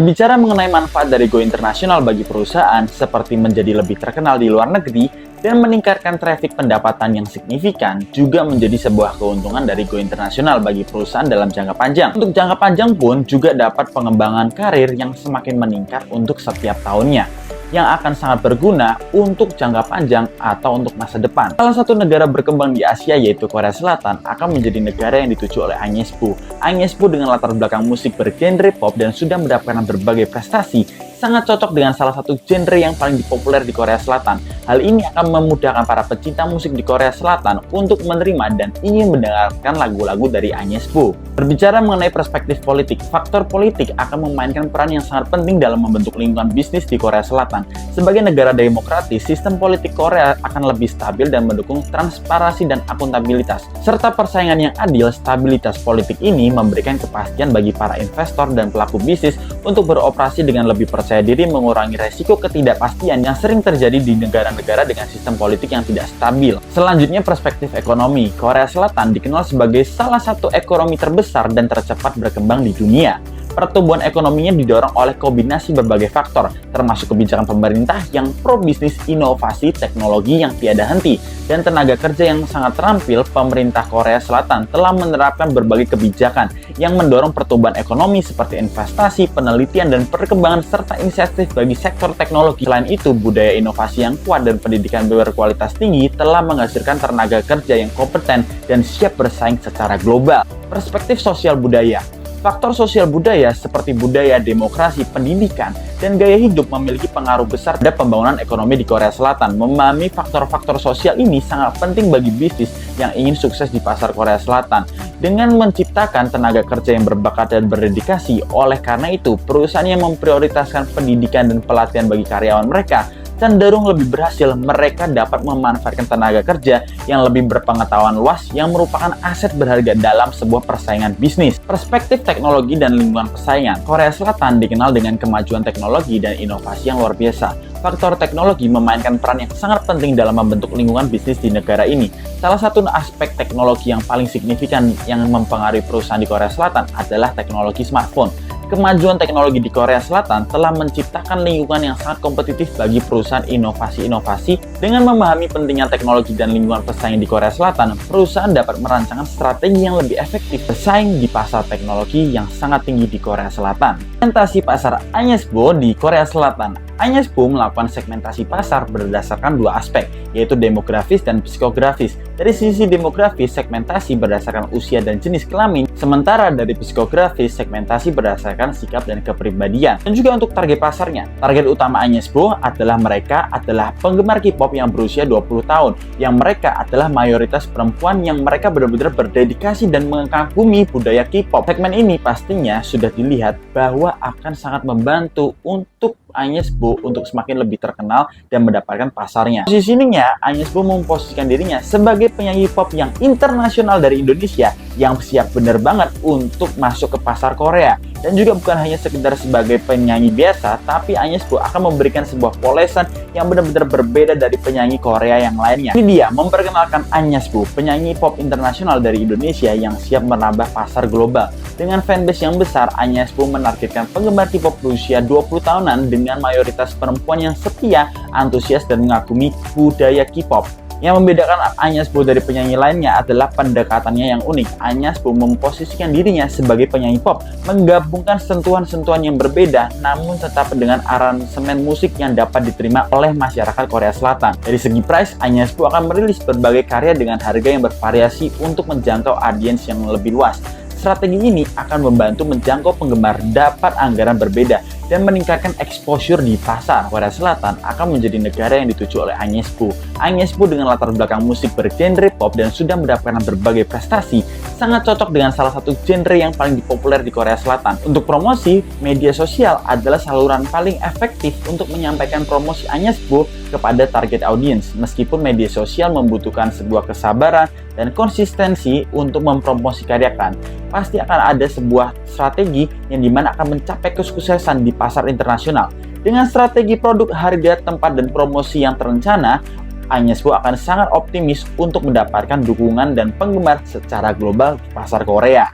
Bicara mengenai manfaat dari go internasional bagi perusahaan, seperti menjadi lebih terkenal di luar negeri dan meningkatkan traffic pendapatan yang signifikan, juga menjadi sebuah keuntungan dari go internasional bagi perusahaan dalam jangka panjang. Untuk jangka panjang pun juga dapat pengembangan karir yang semakin meningkat untuk setiap tahunnya, yang akan sangat berguna untuk jangka panjang atau untuk masa depan. Salah satu negara berkembang di Asia yaitu Korea Selatan akan menjadi negara yang dituju oleh Agnez-Bo. Agnez-Bo dengan latar belakang musik bergenre pop dan sudah mendapatkan berbagai prestasi, sangat cocok dengan salah satu genre yang paling populer di Korea Selatan. Hal ini akan memudahkan para pecinta musik di Korea Selatan untuk menerima dan ingin mendengarkan lagu-lagu dari Agnez-Bo. Berbicara mengenai perspektif politik, faktor politik akan memainkan peran yang sangat penting dalam membentuk lingkungan bisnis di Korea Selatan. Sebagai negara demokratis, sistem politik Korea akan lebih stabil dan mendukung transparansi dan akuntabilitas. Serta persaingan yang adil, stabilitas politik ini memberikan kepastian bagi para investor dan pelaku bisnis untuk beroperasi dengan lebih percaya diri, mengurangi resiko ketidakpastian yang sering terjadi di negara-negara dengan sistem politik yang tidak stabil. Selanjutnya, perspektif ekonomi. Korea Selatan dikenal sebagai salah satu ekonomi terbesar dan tercepat berkembang di dunia. Pertumbuhan ekonominya didorong oleh kombinasi berbagai faktor, termasuk kebijakan pemerintah yang pro-bisnis, inovasi, teknologi yang tiada henti, dan tenaga kerja yang sangat terampil. Pemerintah Korea Selatan telah menerapkan berbagai kebijakan yang mendorong pertumbuhan ekonomi seperti investasi, penelitian, dan perkembangan, serta inisiatif bagi sektor teknologi. Selain itu, budaya inovasi yang kuat dan pendidikan berkualitas tinggi telah menghasilkan tenaga kerja yang kompeten dan siap bersaing secara global. Perspektif sosial budaya. Faktor sosial budaya seperti budaya, demokrasi, pendidikan, dan gaya hidup memiliki pengaruh besar terhadap pembangunan ekonomi di Korea Selatan. Memahami faktor-faktor sosial ini sangat penting bagi bisnis yang ingin sukses di pasar Korea Selatan dengan menciptakan tenaga kerja yang berbakat dan berdedikasi. Oleh karena itu, perusahaan yang memprioritaskan pendidikan dan pelatihan bagi karyawan mereka cenderung lebih berhasil. Mereka dapat memanfaatkan tenaga kerja yang lebih berpengetahuan luas yang merupakan aset berharga dalam sebuah persaingan bisnis. Perspektif teknologi dan lingkungan persaingan. Korea Selatan dikenal dengan kemajuan teknologi dan inovasi yang luar biasa. Faktor teknologi memainkan peran yang sangat penting dalam membentuk lingkungan bisnis di negara ini. Salah satu aspek teknologi yang paling signifikan yang mempengaruhi perusahaan di Korea Selatan adalah teknologi smartphone. Kemajuan teknologi di Korea Selatan telah menciptakan lingkungan yang sangat kompetitif bagi perusahaan inovasi-inovasi. Dengan memahami pentingnya teknologi dan lingkungan persaingan di Korea Selatan, perusahaan dapat merancangkan strategi yang lebih efektif bersaing di pasar teknologi yang sangat tinggi di Korea Selatan. Segmentasi pasar Agnez-Bo di Korea Selatan. Agnez-Bo melakukan segmentasi pasar berdasarkan dua aspek, yaitu demografis dan psikografis. Dari sisi demografis, segmentasi berdasarkan usia dan jenis kelamin, sementara dari psikografis, segmentasi berdasarkan sikap dan kepribadian. Dan juga untuk target pasarnya, target utama Agnez-Bo adalah mereka adalah penggemar K-pop yang berusia 20 tahun, yang mereka adalah mayoritas perempuan yang mereka benar-benar berdedikasi dan mengagumi budaya K-pop. Segmen ini pastinya sudah dilihat bahwa akan sangat membantu untuk Agnez-Bo untuk semakin lebih terkenal dan mendapatkan pasarnya. Posisinya, Agnez-Bo memposisikan dirinya sebagai penyanyi pop yang internasional dari Indonesia yang siap bener banget untuk masuk ke pasar Korea. Dan juga bukan hanya sekedar sebagai penyanyi biasa, tapi Agnez-Bo akan memberikan sebuah polesan yang benar-benar berbeda dari penyanyi Korea yang lainnya. Ini dia memperkenalkan Agnez-Bo, penyanyi pop internasional dari Indonesia yang siap menambah pasar global. Dengan fanbase yang besar, Agnez-Bo menargetkan penggemar K-pop berusia 20 tahunan dengan mayoritas perempuan yang setia, antusias, dan mengagumi budaya K-pop. Yang membedakan Agnez-Bo dari penyanyi lainnya adalah pendekatannya yang unik. Agnez-Bo memposisikan dirinya sebagai penyanyi pop, menggabungkan sentuhan-sentuhan yang berbeda, namun tetap dengan aransemen musik yang dapat diterima oleh masyarakat Korea Selatan. Dari segi price, Agnez-Bo akan merilis berbagai karya dengan harga yang bervariasi untuk menjangkau audiens yang lebih luas. Strategi ini akan membantu menjangkau penggemar dapat anggaran berbeda dan meningkatkan exposure di pasar. Korea Selatan akan menjadi negara yang dituju oleh Agnez-Bo. Agnez-Bo dengan latar belakang musik bergenre pop dan sudah mendapatkan berbagai prestasi, sangat cocok dengan salah satu genre yang paling populer di Korea Selatan. Untuk promosi, media sosial adalah saluran paling efektif untuk menyampaikan promosi Agnez-Bo kepada target audiens. Meskipun media sosial membutuhkan sebuah kesabaran dan konsistensi untuk mempromosi karyakan, pasti akan ada sebuah strategi yang dimana akan mencapai kesuksesan di pasar internasional. Dengan strategi produk, harga, tempat, dan promosi yang terencana, Agnez-Bo akan sangat optimis untuk mendapatkan dukungan dan penggemar secara global di pasar Korea.